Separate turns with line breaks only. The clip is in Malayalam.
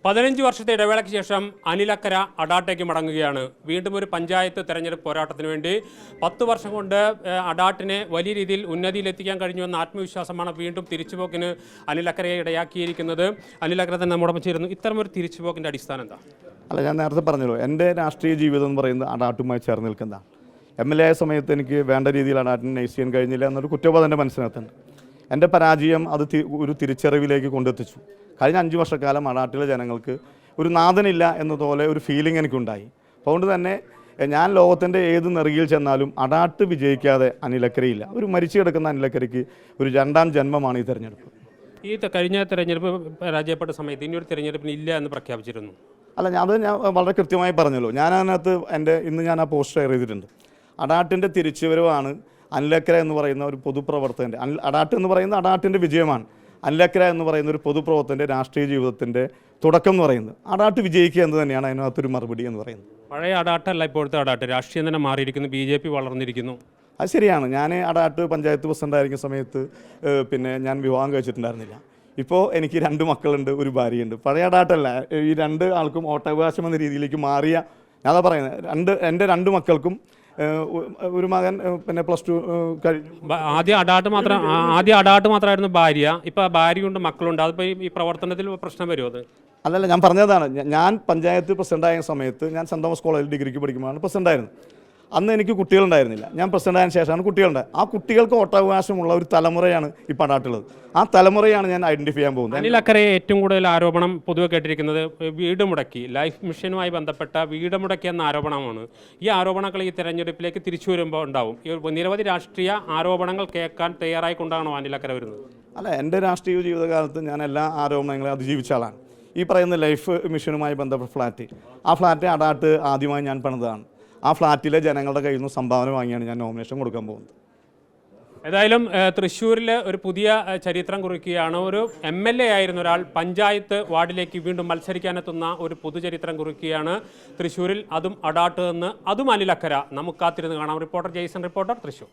15 വർഷത്തെ ഇടവേളയ്ക്ക് ശേഷം അനിലക്കര അഡാട്ടേക്ക് മടങ്ങുകയാണ്. വീണ്ടും ഒരു പഞ്ചായത്ത് തെരഞ്ഞെടുപ്പ് പോരാട്ടത്തിന് വേണ്ടി 10 വർഷം കൊണ്ട് അഡാട്ടിനെ വലിയ രീതിയിൽ ഉന്നതിയിലെത്തിക്കാൻ കഴിഞ്ഞുവെന്ന ആത്മവിശ്വാസമാണ് വീണ്ടും തിരിച്ചുപോക്കിന് അനിലക്കരയെ ഇടയാക്കിയിരിക്കുന്നത്. അനിലക്കര തന്നെ നമ്മോടൊപ്പം ചേരുന്നു. ഇത്തരമൊരു തിരിച്ചുപോക്കിൻ്റെ അടിസ്ഥാനം എന്താ?
അല്ല, ഞാൻ നേരത്തെ പറഞ്ഞല്ലോ, എൻ്റെ രാഷ്ട്രീയ ജീവിതം എന്ന് പറയുന്നത് അഡാട്ടുമായി ചേർന്ന് നിൽക്കുന്നതാണ്. MLA ആയ സമയത്ത് എനിക്ക് വേണ്ട രീതിയിൽ അഡാട്ടിനെ നയിസ് ചെയ്യാൻ കഴിഞ്ഞില്ല എന്നൊരു കുറ്റബോധം എൻ്റെ മനസ്സിനകത്തുണ്ട്. എൻ്റെ പരാജയം അത് ഒരു തിരിച്ചറിവിലേക്ക് കൊണ്ടെത്തിച്ചു. കഴിഞ്ഞ 5 വർഷക്കാലം അഡാട്ടിലെ ജനങ്ങൾക്ക് ഒരു നാഥനില്ല എന്നതുപോലെ ഒരു ഫീലിംഗ് എനിക്കുണ്ടായി. അതുകൊണ്ട് തന്നെ ഞാൻ ലോകത്തിൻ്റെ ഏത് നെറുകയിൽ ചെന്നാലും അഡാട്ട് വിജയിക്കാതെ അനിലക്കരയില്ല. ഒരു മരിച്ചു കിടക്കുന്ന അനിലക്കരയ്ക്ക് ഒരു 2ാം ജന്മമാണ് ഈ തെരഞ്ഞെടുപ്പ്.
ഈ കഴിഞ്ഞ തെരഞ്ഞെടുപ്പ് പരാജയപ്പെട്ട സമയത്ത് ഇനിയൊരു തെരഞ്ഞെടുപ്പിന് ഇല്ല എന്ന് പ്രഖ്യാപിച്ചിരുന്നു.
അല്ല, ഞാൻ വളരെ കൃത്യമായി പറഞ്ഞല്ലോ. ഞാൻ അതിനകത്ത് ഇന്ന് ഞാൻ ആ പോസ്റ്റ് ഷെയർ ചെയ്തിട്ടുണ്ട്. അഡാട്ടിൻ്റെ തിരിച്ചുവരവാണ് അനിലക്കര എന്ന് പറയുന്ന ഒരു പൊതുപ്രവർത്തകൻ്റെ, അഡാട്ട് എന്ന് പറയുന്ന അഡാട്ടിൻ്റെ വിജയമാണ്. അനിലക്കര എന്ന് പറയുന്ന ഒരു പൊതുപ്രവർത്തകൻ്റെ രാഷ്ട്രീയ ജീവിതത്തിൻ്റെ തുടക്കം എന്ന് പറയുന്നത് അഡാട്ട് വിജയിക്കുക എന്ന് തന്നെയാണ് അതിനകത്തൊരു മറുപടി എന്ന് പറയുന്നത്.
പഴയ അഡാട്ടല്ല ഇപ്പോഴത്തെ അഡാട്ട്. രാഷ്ട്രീയം തന്നെ മാറിയിരിക്കുന്നു. BJP വളർന്നിരിക്കുന്നു.
അത് ശരിയാണ്. ഞാൻ അഡാട്ട് പഞ്ചായത്ത് പ്രസിഡൻ്റായിരിക്കുന്ന സമയത്ത് ഞാൻ വിവാഹം കഴിച്ചിട്ടുണ്ടായിരുന്നില്ല. ഇപ്പോൾ എനിക്ക് 2 മക്കളുണ്ട്, ഒരു ഭാര്യയുണ്ട്. പഴയ അഡാട്ടല്ല, ഈ 2 ആൾക്കും വോട്ടവകാശം എന്ന രീതിയിലേക്ക് മാറിയ, ഞാനതാ പറയുന്നത്. എൻ്റെ 2 മക്കൾക്കും ഒരു മകൻ +2 കഴിഞ്ഞു.
ആദ്യം അഡാട്ട് മാത്രമായിരുന്നു ഭാര്യ. ഇപ്പം ഭാര്യയുണ്ട്, മക്കളുണ്ട്. അതിപ്പോൾ ഈ പ്രവർത്തനത്തിൽ പ്രശ്നം വരുമോ? അത്
അല്ലല്ല, ഞാൻ പറഞ്ഞതാണ്. ഞാൻ പഞ്ചായത്ത് പ്രസിഡൻ്റായ സമയത്ത് ഞാൻ സെൻറ് തോമസ് കോളേജിൽ ഡിഗ്രിക്ക് പഠിക്കുമ്പോഴാണ് പ്രസിഡൻ്റായിരുന്നു. അന്ന് എനിക്ക് കുട്ടികളുണ്ടായിരുന്നില്ല. ഞാൻ പ്രസിഡൻ്റായതിനു ശേഷമാണ് കുട്ടികളുണ്ടായത്. ആ കുട്ടികൾക്ക് വോട്ടവകാശമുള്ള ഒരു തലമുറയാണ് ഇപ്പോൾ അഡാട്ടുള്ളത്. ആ തലമുറയാണ് ഞാൻ ഐഡൻറ്റിഫൈ ചെയ്യാൻ പോകുന്നത്.
അനിലക്കരയെ ഏറ്റവും കൂടുതൽ ആരോപണം പൊതുവെ കേട്ടിരിക്കുന്നത് വീട് മുടക്കി, ലൈഫ് മിഷനുമായി ബന്ധപ്പെട്ട വീട് മുടക്കി എന്ന ആരോപണമാണ്. ഈ ആരോപണങ്ങൾ ഈ തെരഞ്ഞെടുപ്പിലേക്ക് തിരിച്ചു വരുമ്പോൾ ഉണ്ടാവും. നിരവധി രാഷ്ട്രീയ ആരോപണങ്ങൾ കേൾക്കാൻ തയ്യാറായിക്കൊണ്ടാണോ അനിലക്കര വരുന്നത്?
അല്ല, എൻ്റെ രാഷ്ട്രീയ ജീവിതകാലത്ത് ഞാൻ എല്ലാ ആരോപണങ്ങളെയും അതിജീവിച്ച ആളാണ്. ഈ പറയുന്ന ലൈഫ് മിഷനുമായി ബന്ധപ്പെട്ട ഫ്ലാറ്റ് അഡാട്ട് ആദ്യമായി ഞാൻ പണിതാണ്. ആ ഫ്ലാറ്റിലെ ജനങ്ങളുടെ കയ്യിൽ നിന്ന് സംഭാവന വാങ്ങിയാണ് ഞാൻ നോമിനേഷൻ കൊടുക്കാൻ പോകുന്നത്.
ഏതായാലും തൃശ്ശൂരിൽ ഒരു പുതിയ ചരിത്രം കുറിക്കുകയാണ്. ഒരു MLA ആയിരുന്ന ഒരാൾ പഞ്ചായത്ത് വാർഡിലേക്ക് വീണ്ടും മത്സരിക്കാനെത്തുന്ന ഒരു പുതുചരിത്രം കുറിക്കുകയാണ് തൃശ്ശൂരിൽ. അതും അഡാട്ട് എന്ന്, അതും അനിലക്കര. നമുക്ക് കാത്തിരുന്ന് കാണാം. Reporter Jason, Thrissur.